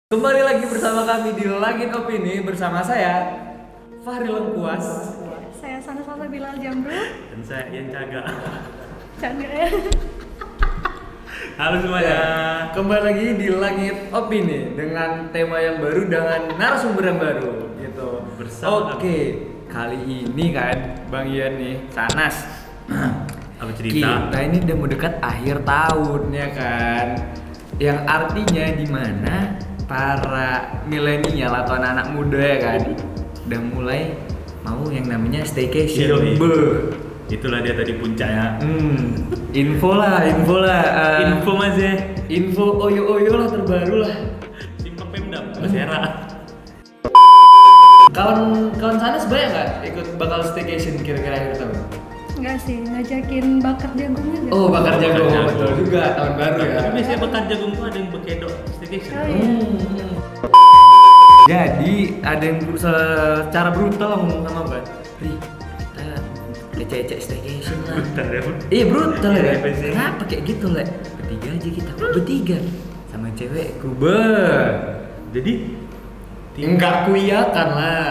Kembali lagi bersama kami di Langit Opini bersama saya Fahri Lengkuas. Saya Sana Bilal Jamru. Dan saya Ian Caga. Canda. Halo semuanya. Kembali lagi di Langit Opini dengan tema yang baru dengan narasumber yang baru gitu. Bersama Oke, kali ini kan Bang Ian nih, Sanas. Apa cerita? Kita ini udah mau dekat akhir tahun ya kan. Yang artinya di mana para milenial atau anak-anak muda ya kan udah mulai mau yang namanya staycation. Itulah dia tadi puncaknya. Info lah. Info mas ya. Info oyo lah terbaru lah. Simpang Pemdam, Basera. Kawan sana sebanyak nggak ikut bakal staycation kira-kira akhir tahun? Enggak sih, ngajakin bakar jagung aja. Oh, bakar jagung, Bakar jagung. betul juga tahun baru ya. Tapi biasanya bakar jagung tuh ada yang berkedok staycation. Oh, iya. Jadi ada yang secara brutal ngomong sama Mbak, Ri, kita ecek staycation lah. Bentar ya pun. Iya brutal ya. Apa sih? Kenapa kayak gitu lah? Bertiga aja kita, bertiga sama cewekku Jadi enggak kuiakan lah.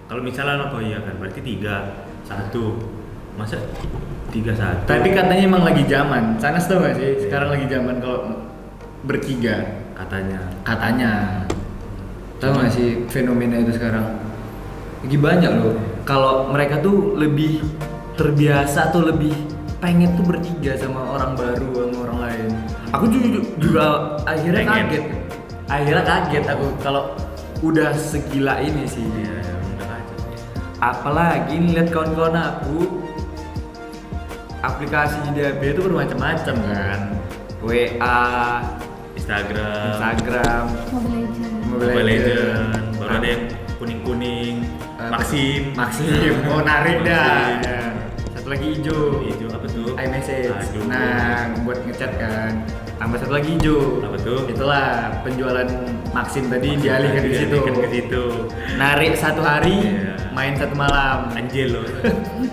kalau misalnya oh iya kan berarti 3-1. Masa 3-1? Tapi katanya emang lagi zaman. Sana tahu gak sih? Sekarang lagi zaman kalau bertiga. Katanya. Tahu gak sih fenomena itu sekarang? Lagi banyak loh. Kalau mereka tuh lebih terbiasa atau lebih pengen tuh bertiga sama orang baru sama orang lain. Aku juga akhirnya Pengen. kaget. Akhirnya kaget aku kalau udah segila ini sih. Iya, udah aja. Apalagi lihat kawan-kawan aku aplikasi di DAB itu bermacam-macam kan. WA, Instagram, Mobile Legends. Mobile Legend, baru ada yang kuning-kuning, Maxim, mau narik dah. Maxim. Ya. Satu lagi hijau, Hijau apa tuh? iMessage. Aduh. Nah, buat ngechat kan. Tambah satu lagi hijau. Apa tuh? Itulah penjualan Maxim tadi dialihkan ke situ. Dialihkan ke situ. Narik satu hari, Iya. main satu malam. Anjel loh.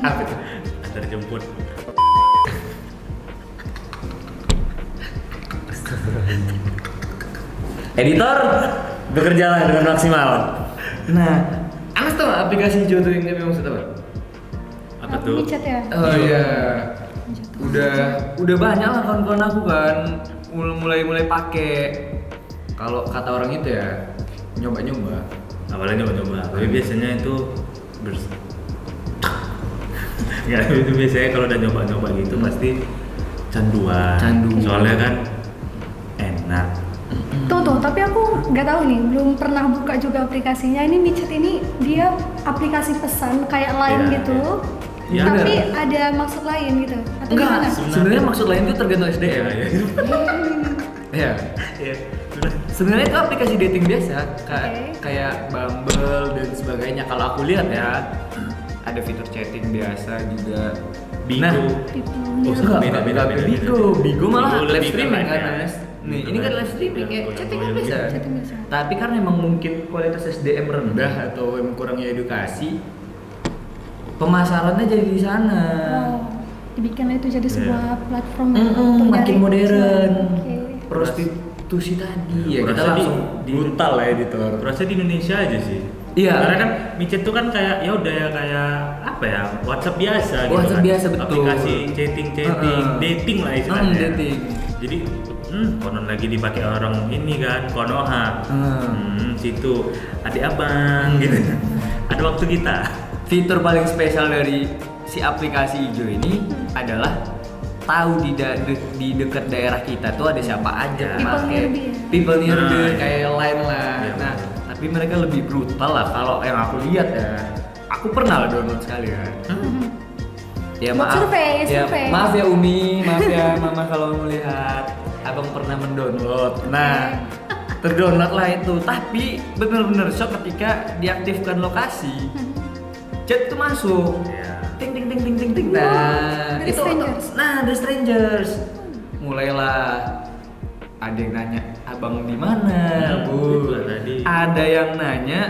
Apa tuh? Antar jemput. Editor, bekerjalah dengan maksimal. Nah, Anas tau gak aplikasi hijau tuh yang dia maksud apa? Apa tuh? WeChat ya? Oh iya. Udah banyak lah kawan-kawan aku kan mulai pakai. Kalau kata orang itu ya nyoba-nyoba. Awalnya nyoba-nyoba. Tapi biasanya itu Nggak, itu biasanya kalau udah nyoba-nyoba gitu pasti canduan. Soalnya kan enak. Tuh, tapi aku nggak tahu nih, belum pernah buka juga aplikasinya. Ini WeChat ini dia aplikasi pesan kayak Line Iya, gitu. iya. Tapi Iya. ada maksud lain gitu. Atau Enggak, gimana? sebenarnya maksud lain itu tergantung SDM. Iya. Iya. Iya. Sebenarnya itu aplikasi dating biasa, Oke. kayak Bumble dan sebagainya. Kalau aku lihat ya, ada fitur chatting biasa juga. Bigo. Nah, People. enggak, beda. Bigo malah Bigo live lebih streaming keren kan, ya. Mas. Nih, Gitu ini kan kan. live streaming kayak Goyang-goyang chatting kan gitu. bisa. Chatting biasa. Tapi karena emang mungkin kualitas SDM rendah atau emang kurangnya edukasi, pemasarannya jadi di sana. Oh, dibikinlah itu jadi sebuah platform Makin nyari modern. Oke. Prostitusi tadi ya, Aku kita rasa langsung di- brutal lah editor. Terusnya di Indonesia aja sih. Iya. Karena kan micet tuh kan kayak ya udah ya kayak apa ya WhatsApp biasa gitu WhatsApp kan. biasa, betul. Aplikasi chatting, dating lah istilahnya. Dating. Jadi konon lagi dipakai orang ini kan Konoha. Situ adik abang gitu. Ada waktu kita. Fitur paling spesial dari si aplikasi hijau ini adalah tahu di dekat daerah kita tuh ada siapa aja People pakai nearby ya? people nearby Nah, kayak lain lah. Iya, Nah, betul. tapi mereka lebih brutal lah kalau yang aku lihat ya. Aku pernah lah download sekali ya. Ya Buat survei. maaf ya Umi, maaf ya Mama kalau melihat abang pernah mendownload. Nah, terdownload lah itu. Tapi bener-bener shock ketika diaktifkan lokasi, chat tuh masuk. Iya. Ting ting ting ting ting ting. Wow, Nah, dari itu strangers. The strangers. Mulailah ada yang nanya, "Abang di mana, Bu?" itu tadi. Ada yang nanya,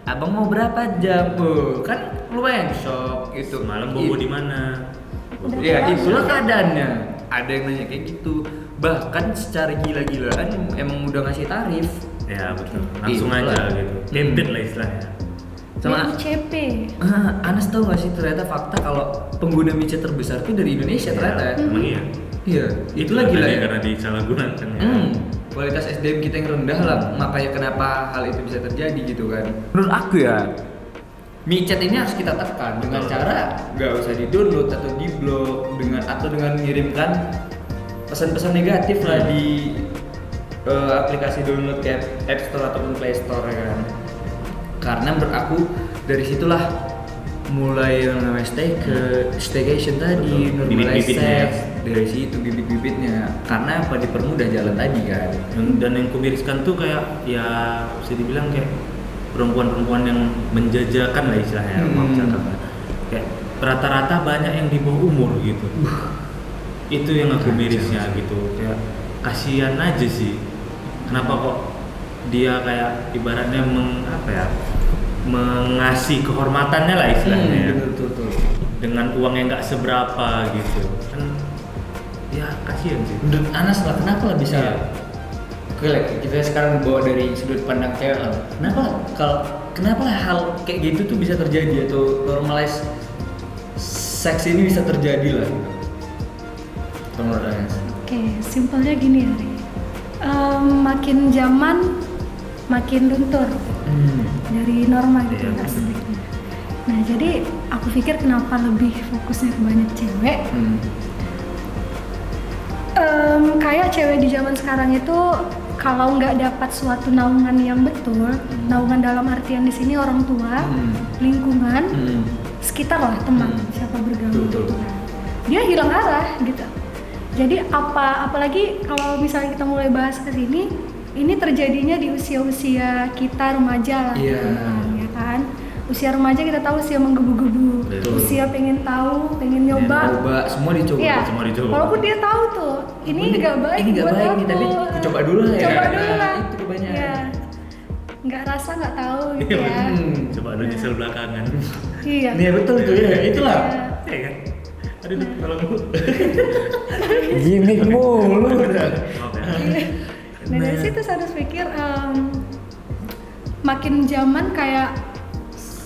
"Abang mau berapa jam, Bu?" Kan lumayan shock gitu. Semalam bobo di mana? Bobo Ya, Udah itulah langsung. keadaannya. Ada yang nanya kayak gitu. Bahkan secara gila-gilaan emang udah ngasih tarif Ya betul. Langsung Itulah. aja gitu. Debit lah istilahnya. Sama CP. Anas tahu gak sih ternyata fakta kalau pengguna micet terbesar itu dari Indonesia ternyata. Emang iya. Iya, itulah gila ya. Karena disalahgunakan ya. Kualitas SDM kita yang rendah lah, makanya kenapa hal itu bisa terjadi gitu kan. Menurut aku ya, micet ini harus kita tekan dengan cara nggak usah di-download atau di-blok dengan mengirimkan pesan-pesan negatif lah di aplikasi download kayak App Store ataupun Play Store ya kan. Karena menurut aku dari situlah mulai yang namanya staycation tadi, normalize Bibit-bibitnya. seks, dari situ bibit-bibitnya. Karena apa, dipermudah jalan tadi kan. Dan yang kumiriskan tuh kayak ya bisa dibilang kayak perempuan-perempuan yang menjajakan lah istilahnya. Kayak rata-rata banyak yang di bawah umur gitu. Itu yang aku mirisnya gitu. Kayak kasihan aja sih. Kenapa kok dia kayak ibaratnya mengasih kehormatannya lah istilahnya Betul. dengan uang yang nggak seberapa gitu kan, ya kasihan sih. Menurut Anas lah, kenapa lah bisa Iya. Oke, kita sekarang bawa dari sudut pandang cewek lah. Kenapa hal kayak gitu tuh bisa terjadi atau normalize seks ini bisa terjadi lah gitu. Menurut Anas. Oke, simpelnya gini Ari. Makin zaman makin luntur dari norma gitu Iya. aspeknya. Nah jadi aku pikir kenapa lebih fokusnya ke banyak cewek. Kayak cewek di zaman sekarang itu kalau nggak dapat suatu naungan yang betul, naungan dalam artian di sini orang tua, lingkungan, sekitar lah teman, siapa bergaul Betul. gitu kan. Dia hilang arah gitu. Jadi apalagi kalau misalnya kita mulai bahas ke sini, ini terjadinya di usia-usia kita remaja lah, Iya. ya kan? Usia remaja kita tahu usia menggebu-gebu, Betul. usia pengen tahu, pengen nyoba. Coba semua dicoba. Iya. semua dicoba. Walaupun dia tahu tuh, ini nggak baik. Ini nggak buat baik aku. nih, tapi aku coba dulu lah ya. Coba Nah, dulu lah. itu kebanyakan. Iya. Nggak rasa nggak tahu gitu Iya, ya. coba lu nyesel belakangan. Iya. Iya betul tuh ya, itulah. Iya. Iya kan? Aduh, tolong bu. Gimik mulu. Oke. Nah dari situ saya harus pikir makin zaman kayak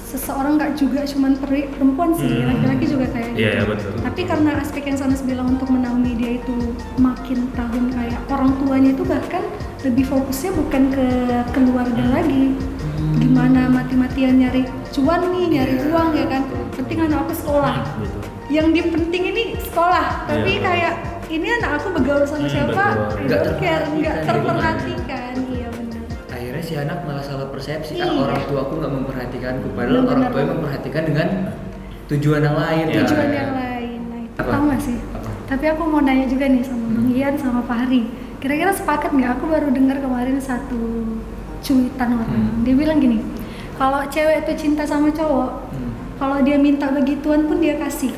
seseorang nggak juga cuman perempuan sih, laki-laki juga kayak gitu. Iya, betul. Tapi karena aspek yang Sanas bilang untuk menaungi dia itu makin tahun kayak orang tuanya itu bahkan lebih fokusnya bukan ke keluarga lagi. Gimana mati-matian nyari cuan nih, nyari uang ya kan. Penting anak aku sekolah. Betul. Yang dipenting ini sekolah, tapi Iya, kayak ini anak aku bergaul sama siapa, betul. I don't care, Nggak nggak terperhatikan, iya benar. Akhirnya si anak malah salah persepsi. Iya. Orang tuaku nggak memperhatikanku, padahal Benar. orang tuanya memperhatikan dengan tujuan yang lain. Iya. Tujuan yang lain, nah itu Apa? tahu nggak sih? Apa? Tapi aku mau nanya juga nih sama Bang Ian sama Pak Hari. Kira-kira sepakat nggak? Aku baru dengar kemarin satu cuitan orang. Dia bilang gini, kalau cewek itu cinta sama cowok, kalau dia minta begituan pun dia kasih.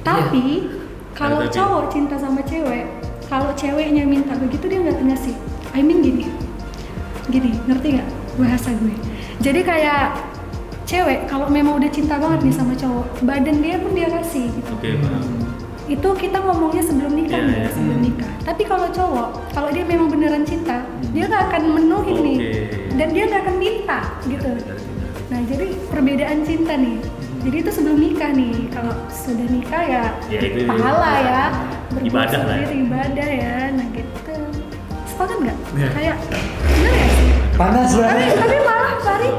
Tapi kalau Tapi- cowok cinta sama cewek, kalau ceweknya minta begitu dia nggak ngasih. I mean gini, ngerti nggak bahasa gue? Jadi kayak cewek kalau memang udah cinta banget nih sama cowok, badan dia pun dia kasih gitu. Oke, paham. Itu kita ngomongnya sebelum nikah Iya, nih, iya. sebelum nikah. Tapi kalau cowok, kalau dia memang beneran cinta, dia nggak akan menuhin nih, Oke. dan dia nggak akan minta gitu. Nah jadi perbedaan cinta nih. Jadi itu sebelum nikah nih. Kalau sudah nikah ya, Ya, itu pahala ya, berbuat ibadah lah ya. sendiri, ibadah ya. Nah gitu. Sepakat nggak? Iya. Kayak bener ya sih? Panas Tapi malah Pari,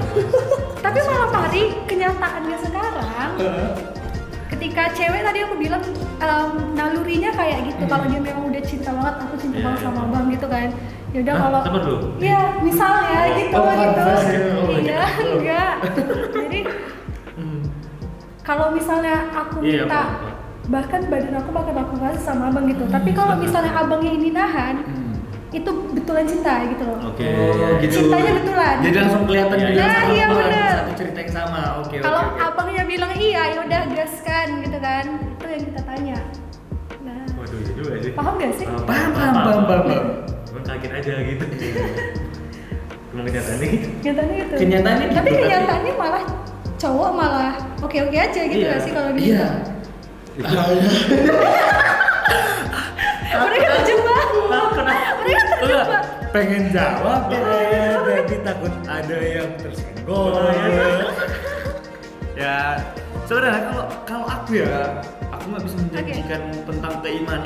tapi malah Pari kenyataannya sekarang. Ketika cewek tadi aku bilang nalurinya kayak gitu. Kalau dia memang udah cinta banget, aku cinta Iya, banget iya. sama abang gitu kan. Ya udah Hah? kalau Sabar dulu. iya misalnya gitu Oh, gitu. pantas ya. Oh, Iya enggak. Jadi kalau misalnya aku Iya, minta apa-apa. bahkan badan aku bakal aku kasih sama abang gitu. Tapi kalau misalnya abangnya ini nahan, itu betulan cinta gitu loh. Oke. Oh, gitu. Cintanya betulan. Jadi langsung kelihatan Iya, bilang iya. sama Nah, iya, orang, bener. satu cerita yang sama. Oke, Kalau oke. abangnya bilang iya, ya udah gaskan gitu kan. Itu yang kita tanya. Nah, Waduh, iya juga sih. paham gak sih? Paham. Gue kaget aja gitu. Emang kenyataannya gitu. Kenyataannya gitu. Kenyataannya gitu, Tapi tapi- kenyataannya malah cowok malah oke-oke aja gitu Iya. gak sih kalau gitu? Iya. Mereka terjebak. Kenapa? Mereka terjebak. pengen jawab tapi takut ada yang tersenggol. Ya sebenarnya kalau aku nggak bisa menjanjikan tentang keimanan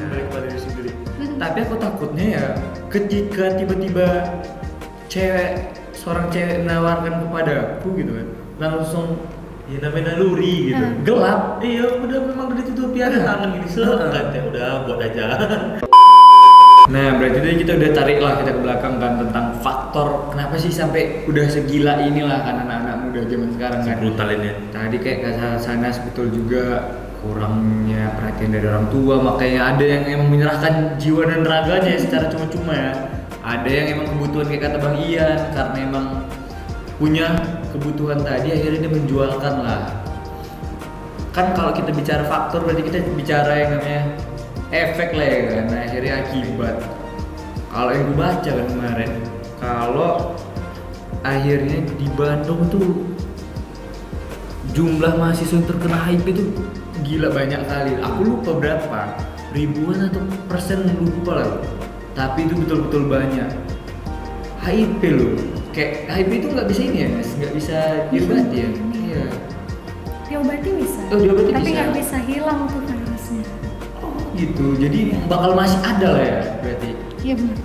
balik pada diri sendiri. Tapi aku takutnya ya ketika tiba-tiba seorang cewek menawarkan kepada aku gitu kan, langsung ya namanya naluri gitu. Gelap. Iya udah memang udah ditutupi ada tangan gini kan ya udah buat aja. Nah berarti tadi kita udah tarik lah kita ke belakang kan tentang faktor kenapa sih sampai udah segila inilah kan anak-anak muda zaman sekarang kan. Brutal ini. Tadi kayak kata Sanas betul juga, kurangnya perhatian dari orang tua, makanya ada yang emang menyerahkan jiwa dan raganya secara cuma-cuma ya. Ada yang emang kebutuhan kayak kata Bang Ian karena emang punya kebutuhan tadi akhirnya dia menjualkan lah. Kan kalau kita bicara faktor berarti kita bicara yang namanya efek lah ya kan, akhirnya akibat. Kalau yang gue baca kan kemarin, kalau akhirnya di Bandung tuh jumlah mahasiswa yang terkena HIV itu gila banyak kali. Aku lupa berapa, ribuan atau persen lupa lah. Tapi itu betul-betul banyak. HIV loh, kayak HIV itu nggak bisa ini ya, nggak bisa diobati ya. Iya. Diobati bisa. Oh, diobati tapi bisa. nggak bisa hilang tuh virusnya. Gitu, jadi bakal masih ada lah ya berarti. Iya benar.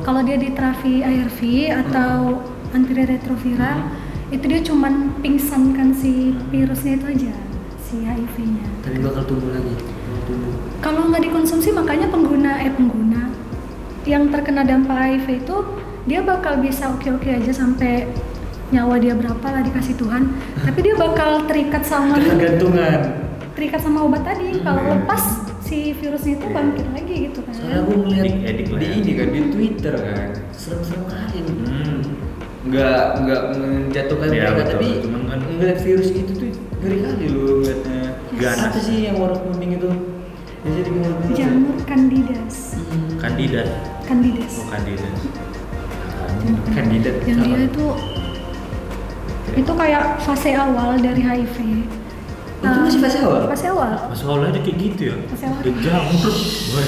Kalau dia di terapi ARV atau antiretroviral, itu dia cuman pingsankan si virusnya itu aja, si HIV-nya. Tapi bakal tumbuh lagi, Kalau nggak dikonsumsi, makanya pengguna yang terkena dampak HIV itu dia bakal bisa oke-oke aja sampai nyawa dia berapa lah dikasih Tuhan, tapi dia bakal terikat sama obat tadi. Kalau lepas si virusnya itu bangkit lagi gitu kan. Soalnya aku ngeliat Edik lah di ya. ini kan di Twitter kan, serem-serem aja. Nggak menjatuhkan Ya, mereka, betul. tapi Cuman kan- ngeliat virus itu tuh ngeri kali loh ngeliatnya. Ganas. Apa sih yang warna kuning itu? Yang jadi warna kuning. Jamur kandidas. Kandidat. Kandidas. Oh kandidat. Kandidat. Yang sama. dia itu kayak fase awal dari HIV. Itu masih fase awal? Fase awal. Mas awalnya kayak gitu ya. Fase awal. Udah jamur. Wah,